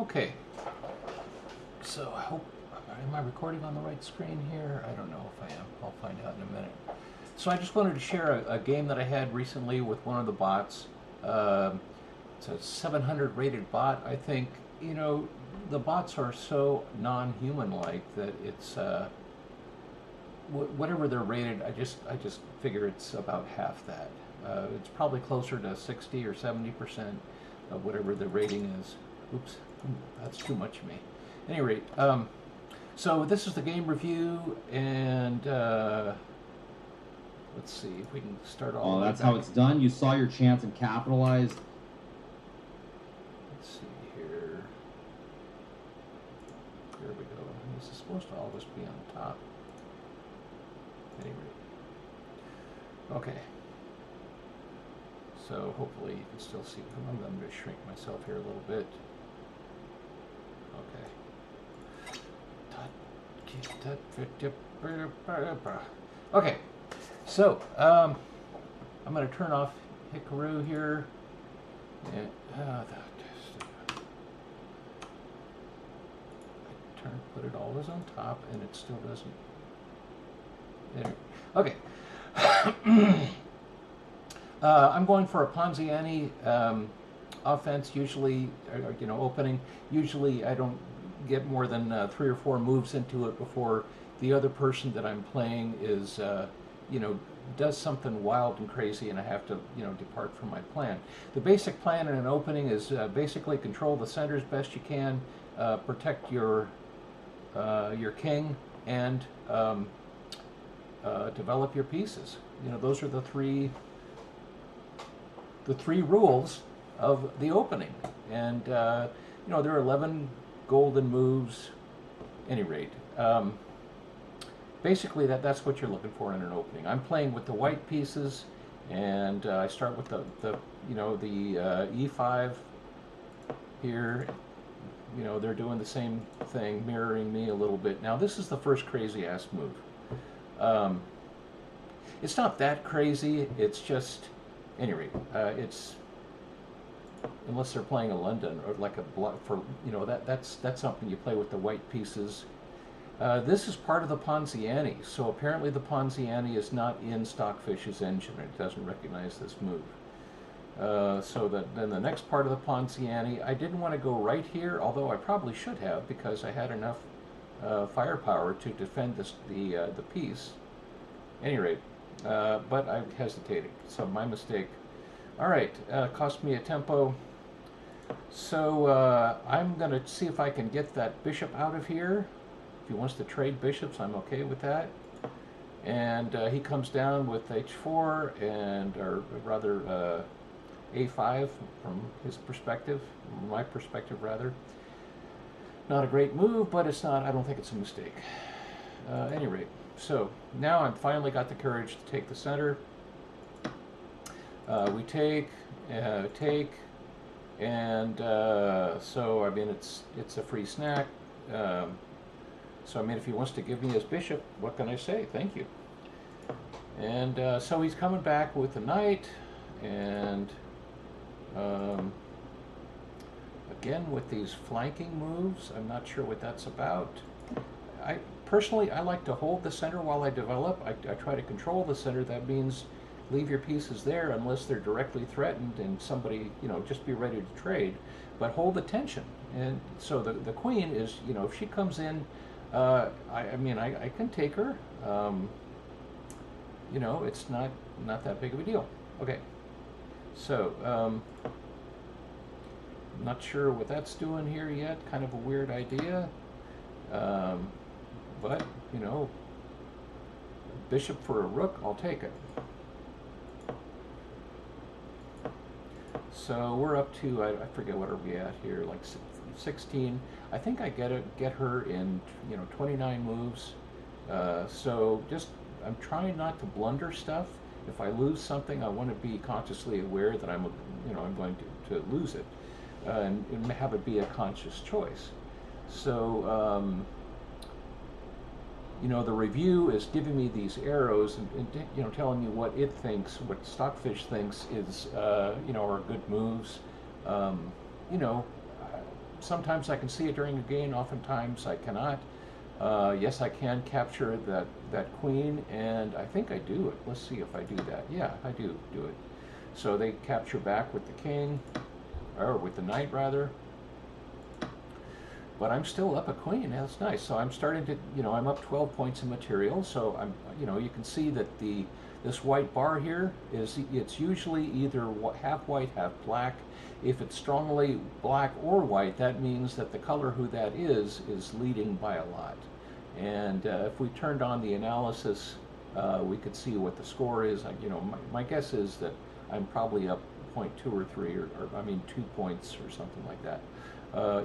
Okay, so I hope, am I recording on the right screen here? I don't know if I am. I'll find out in a minute. So I just wanted to share a game that I had recently with one of the bots. It's a 700 rated bot. I think, you know, the bots are so non-human-like that it's, whatever they're rated, I just figure it's about half that. It's probably closer to 60 or 70% of whatever the rating is. Oops, that's too much of me. At any rate, so this is the game review, and let's see if we can start all Oh, the way that's back. how it's done? You saw your chance and capitalized? Let's see here. There we go. This is supposed to always be on top. At any rate. Okay. So hopefully you can still see. I'm going to shrink myself here a little bit. Okay. Okay. So I'm going to turn off Hikaru here. And, put it always on top, and it still doesn't. There. Okay. I'm going for a Ponziani offense. Usually, opening. Usually, I don't get more than 3 or 4 moves into it before the other person that I'm playing is, does something wild and crazy, and I have to, depart from my plan. The basic plan in an opening is basically control the center as best you can, protect your king, and develop your pieces. Those are the three rules of the opening, and there are 11 golden moves. Any rate, basically that's what you're looking for in an opening. I'm playing with the white pieces, and I start with the E5 here. They're doing the same thing, mirroring me a little bit. Now this is the first crazy ass move. It's not that crazy. It's just, anyway, it's, unless they're playing a London or like a block for, that's something you play with the white pieces. This is part of the Ponziani, so apparently the Ponziani is not in Stockfish's engine. It doesn't recognize this move. Then the next part of the Ponziani, I didn't want to go right here, although I probably should have, because I had enough firepower to defend the piece. Any rate, but I hesitated, so my mistake. All right, cost me a tempo. So I'm going to see if I can get that bishop out of here. If he wants to trade bishops, I'm okay with that. And he comes down with h4, or rather a5 from his perspective, my perspective rather. Not a great move, but it's not, I don't think it's a mistake. At any rate, so now I've finally got the courage to take the center. We take, and so I mean it's a free snack. So I mean, if he wants to give me his bishop, what can I say? Thank you. And so he's coming back with the knight, and again with these flanking moves, I'm not sure what that's about. Personally, I like to hold the center while I develop. I try to control the center. That means leave your pieces there unless they're directly threatened, and somebody, just be ready to trade, but hold the tension. And so the queen is, if she comes in, I mean, I can take her. It's not that big of a deal. Okay, so not sure what that's doing here yet. Kind of a weird idea, but bishop for a rook, I'll take it. So we're up to, I forget what are we at here, like 16. I think I get her in 29 moves. So just, I'm trying not to blunder stuff. If I lose something, I want to be consciously aware that I'm going to lose it, and have it be a conscious choice. So the review is giving me these arrows and telling me what it thinks, what Stockfish thinks is are good moves. sometimes I can see it during a game, oftentimes I cannot. Yes, I can capture that queen, and I think I do it. Let's see if I do that. Yeah, I do it. So they capture back with the king, or with the knight rather. But I'm still up a queen. That's nice. So I'm starting to, I'm up 12 points in material. So I'm, you can see that this white bar here it's usually either half white, half black. If it's strongly black or white, that means that the color who that is leading by a lot. And if we turned on the analysis, we could see what the score is. My guess is that I'm probably up 0.2 or 3, or I mean 2 points or something like that,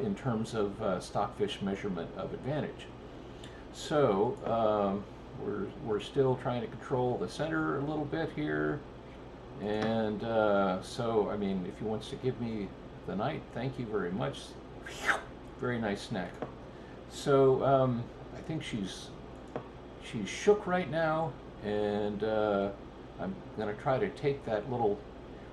in terms of stockfish measurement of advantage. So we're still trying to control the center a little bit here, and so I mean, if he wants to give me the knight, thank you very much. Very nice snack. So I think she's shook right now, and I'm going to try to take that little.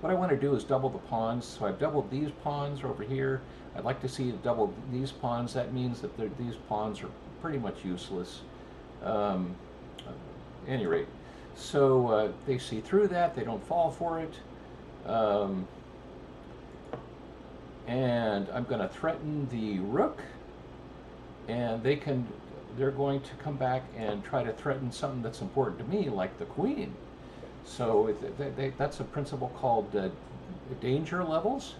What I want to do is double the pawns. So I've doubled these pawns over here. I'd like to see it double these pawns. That means that these pawns are pretty much useless. At any rate, so they see through that. They don't fall for it. And I'm going to threaten the rook, and they're going to come back and try to threaten something that's important to me, like the queen. So that's a principle called danger levels.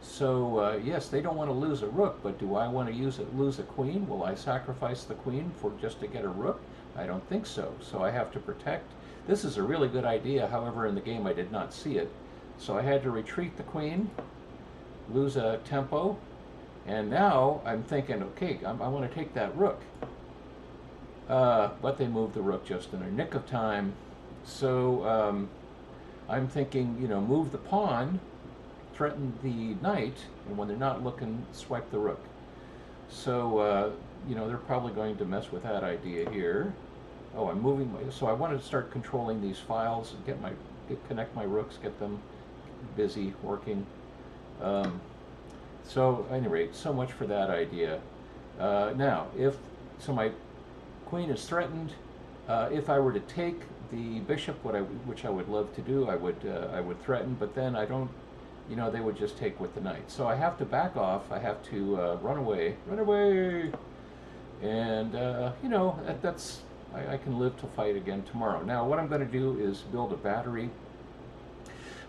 So yes, they don't want to lose a rook, but do I want to lose a queen? Will I sacrifice the queen just to get a rook? I don't think so. So I have to protect. This is a really good idea. However, in the game I did not see it. So I had to retreat the queen, lose a tempo, and now I'm thinking, okay, I want to take that rook. But they moved the rook just in a nick of time. So I'm thinking, move the pawn, threaten the knight, and when they're not looking, swipe the rook. So, they're probably going to mess with that idea here. Oh, I'm moving so I wanted to start controlling these files and connect my rooks, get them busy working. So, at any rate, so much for that idea. Now, my queen is threatened. If I were to take the bishop, which I would love to do, I would threaten, but then I don't, they would just take with the knight. So I have to back off. I have to run away, and that's I can live to fight again tomorrow. Now, what I'm going to do is build a battery,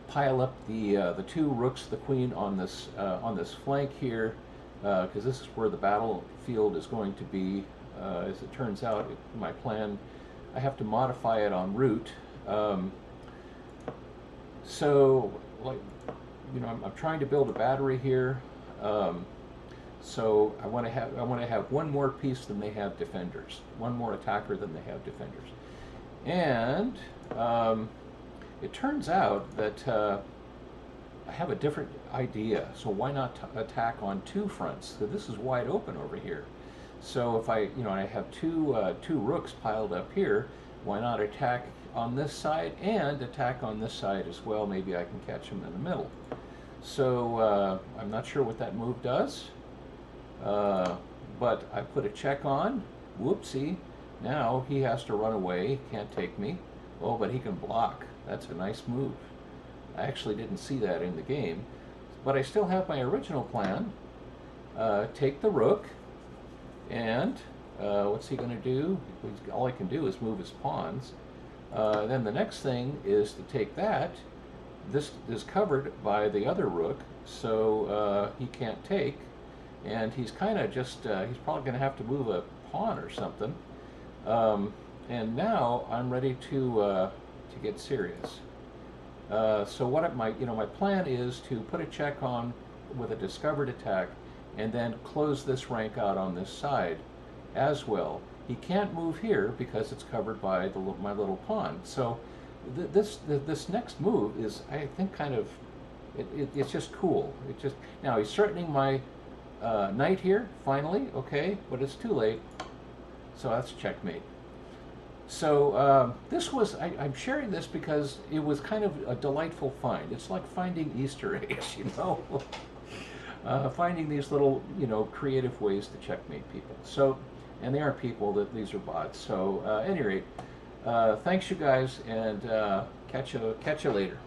pile up the two rooks, the queen on this flank here, because this is where the battlefield is going to be. As it turns out, my plan, I have to modify it en route. So, I'm trying to build a battery here. So I want to have one more piece than they have defenders, one more attacker than they have defenders, and it turns out that I have a different idea. So why not attack on two fronts? So this is wide open over here. So if I have two rooks piled up here, why not attack on this side and attack on this side as well? Maybe I can catch him in the middle. So I'm not sure what that move does, but I put a check on. Whoopsie! Now he has to run away. Can't take me. Oh, but he can block. That's a nice move. I actually didn't see that in the game, but I still have my original plan. Take the rook. And what's he going to do? All he can do is move his pawns. Then the next thing is to take that. This is covered by the other rook, so he can't take. And he's kind of just, he's probably going to have to move a pawn or something. And now I'm ready to get serious. So what my plan is to put a check on with a discovered attack, and then close this rank out on this side as well. He can't move here because it's covered by my little pawn. So this next move is, I think, kind of, it's just cool. Now he's threatening my knight here, finally, okay, but it's too late. So that's checkmate. So this was, I'm sharing this because it was kind of a delightful find. It's like finding Easter eggs, finding these little, creative ways to checkmate people. So, and they aren't people; that these are bots. So, at any rate, thanks you guys, and catch you later.